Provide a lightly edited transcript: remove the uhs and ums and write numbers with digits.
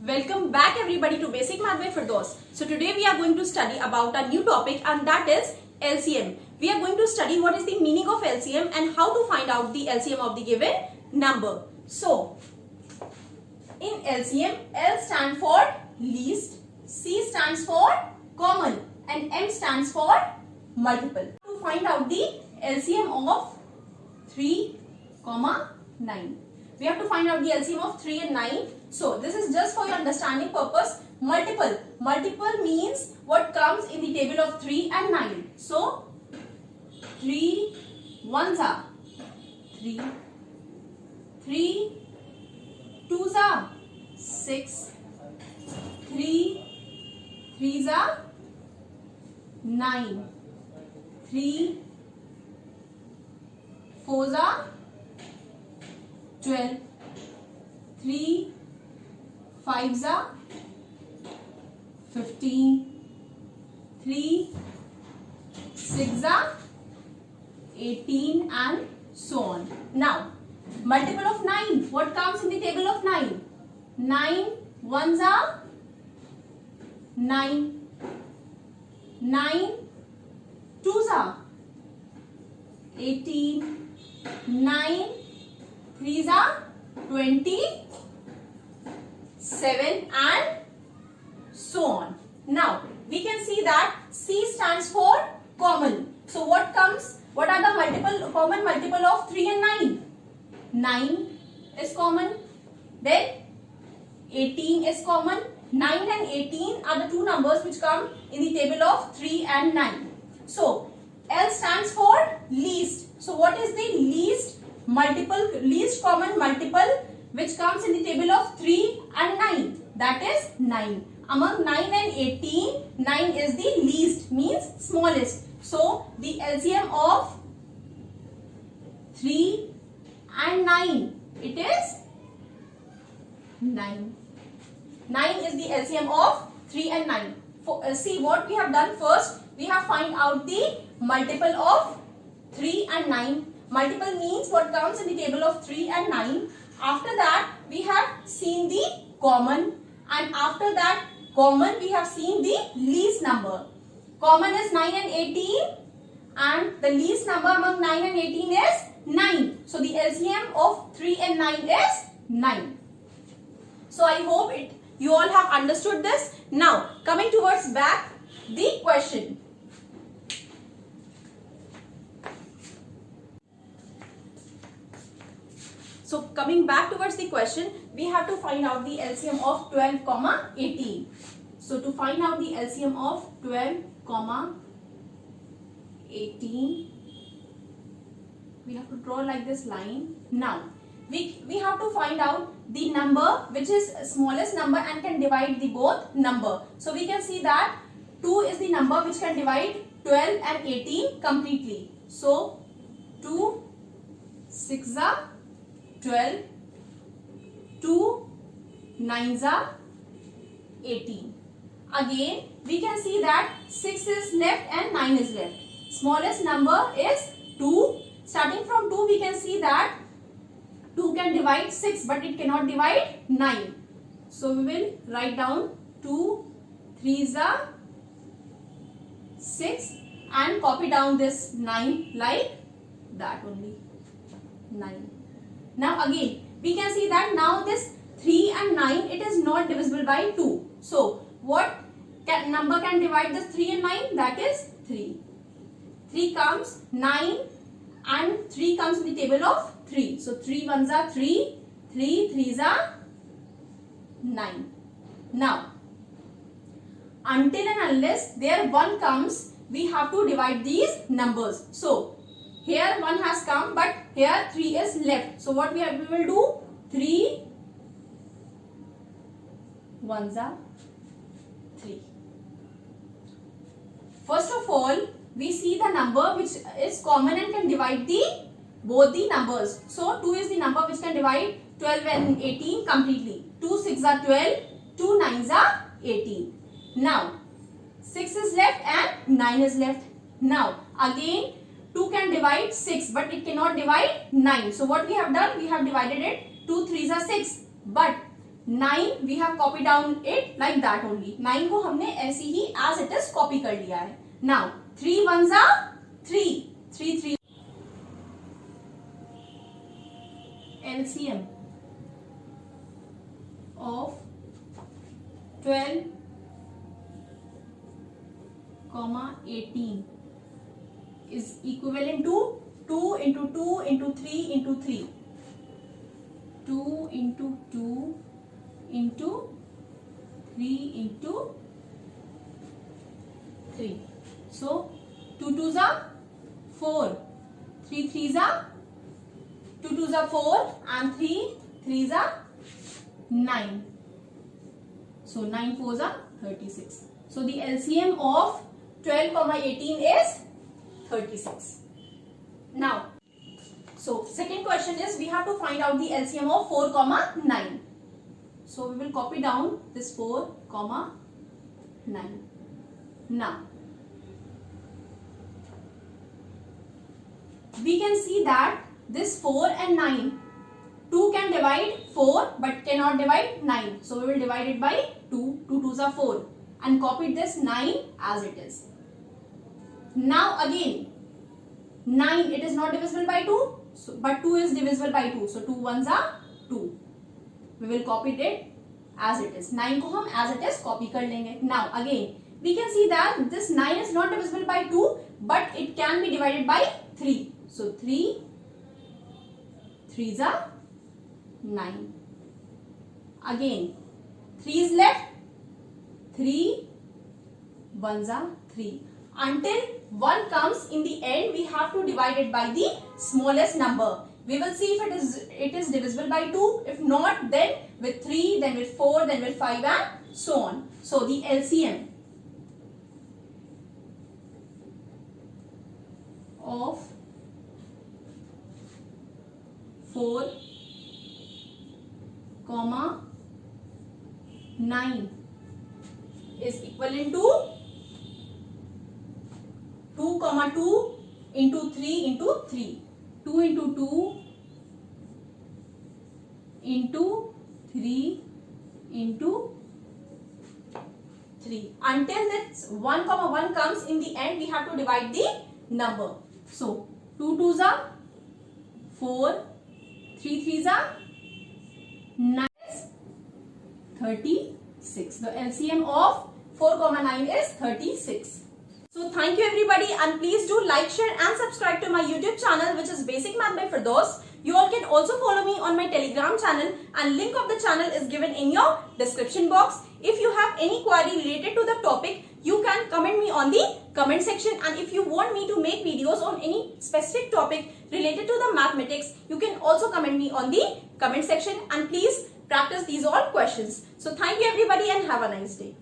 Welcome back everybody to Basic Math by Firdaus. So today we are going to study about a new topic and that is LCM. We are going to study what is the meaning of LCM and how to find out the LCM of the given number. So in LCM, L stands for least, C stands for common and M stands for multiple. To find out the LCM of 3, 9. We have to find out the LCM of 3 and 9. So this is just for your understanding purpose. Multiple. Multiple means what comes in the table of 3 and 9. So 3 ones are 3. 3 twos are 6. 3 threes are 9. 3 fours are 12. 3 fives are 15. 3 six are 18 and so on. Now multiple of 9. What comes in the table of 9? 9 ones are 9. 9 twos are 18. 9 threes are 27 and so on. Now we can see that C stands for common. So what comes? What are the common multiple of 3 and 9? 9 is common. Then 18 is common. 9 and 18 are the two numbers which come in the table of 3 and 9. So L stands for least. So what is the least common multiple which comes in the table of 3 and 9? That is 9. Among 9 and 18, 9 is the least, means smallest. So the LCM of 3 and 9, it is 9. 9 is the LCM of 3 and 9. See what we have done first. We have find out the multiple of 3 and 9. Multiple means what comes in the table of 3 and 9. After that we have seen the common, and after that common we have seen the least number. Common is 9 and 18 and the least number among 9 and 18 is 9. So the LCM of 3 and 9 is 9. So I hope you all have understood this. Now coming towards back the question. So coming back towards the question, we have to find out the LCM of 12, 18. So to find out the LCM of 12, 18, we have to draw like this line. Now we have to find out the number which is smallest number and can divide the both number. So we can see that 2 is the number which can divide 12 and 18 completely. So 2 6 are 12, 2 9s are 18. Again we can see that 6 is left and 9 is left. Smallest number is 2. Starting from 2 we can see that 2 can divide 6 but it cannot divide 9. So we will write down 2 3s are 6 and copy down this 9 like that only. 9. Now again we can see that now this 3 and 9, it is not divisible by 2. So what number can divide this 3 and 9? That is 3. 3 comes 9 and 3 comes in the table of 3. So 3 ones are 3, 3 threes are 9. Now until and unless there 1 comes, we have to divide these numbers. So here 1 has come but here 3 is left. So what we will do? 3 ones are 3. First of all, we see the number which is common and can divide both the numbers. So 2 is the number which can divide 12 and 18 completely. 2 6 are 12, 2 9s are 18. Now 6 is left and 9 is left. Now again 2 can divide 6 but it cannot divide 9. So what we have done? We have divided it. 2 3s are 6. But 9 we have copied down it like that only. 9 को हमने ऐसे ही as it is copy कर लिया है. Now 3 ones are 3. 3 LCM of 12, 18 is equivalent to 2 into 2 into 3 into 3. 2 into 2 into 3 into 3. So 2 twos are 4, 3 threes are 2 twos are 4 and 3 threes are 9. So 9 fours are 36. So the LCM of 12, 18 is 36. Now, so second question is we have to find out the LCM of 4, 9. So we will copy down this 4, 9. Now, we can see that this 4 and 9, 2 can divide 4 but cannot divide 9. So we will divide it by 2. 2 twos are 4 and copy this 9 as it is. Now again, 9 it is not divisible by 2, so, but 2 is divisible by 2. So 2 ones are 2. We will copy it as it is. 9 को हम as it is copy कर लेंगे. Now again, we can see that this 9 is not divisible by 2 but it can be divided by 3. So 3 threes are 9. Again 3 is left, 3 ones are 3. Until 1 comes in the end, we have to divide it by the smallest number. We will see if it is divisible by 2. If not, then with 3, then with 4, then with 5 and so on. So the LCM of 4, 9 is equivalent to 2, 2 into 3 into 3. 2 into 2 into 3 into 3. Until this 1, 1 comes in the end, we have to divide the number. So 2 twos are 4, 3 threes are 9, 36. The LCM of 4, 9 is 36. So thank you everybody, and please do like, share and subscribe to my YouTube channel, which is Basic Math by Firdaus. You all can also follow me on my Telegram channel, and link of the channel is given in your description box. If you have any query related to the topic, you can comment me on the comment section, and if you want me to make videos on any specific topic related to the mathematics, you can also comment me on the comment section, and please practice these all questions. So thank you everybody and have a nice day.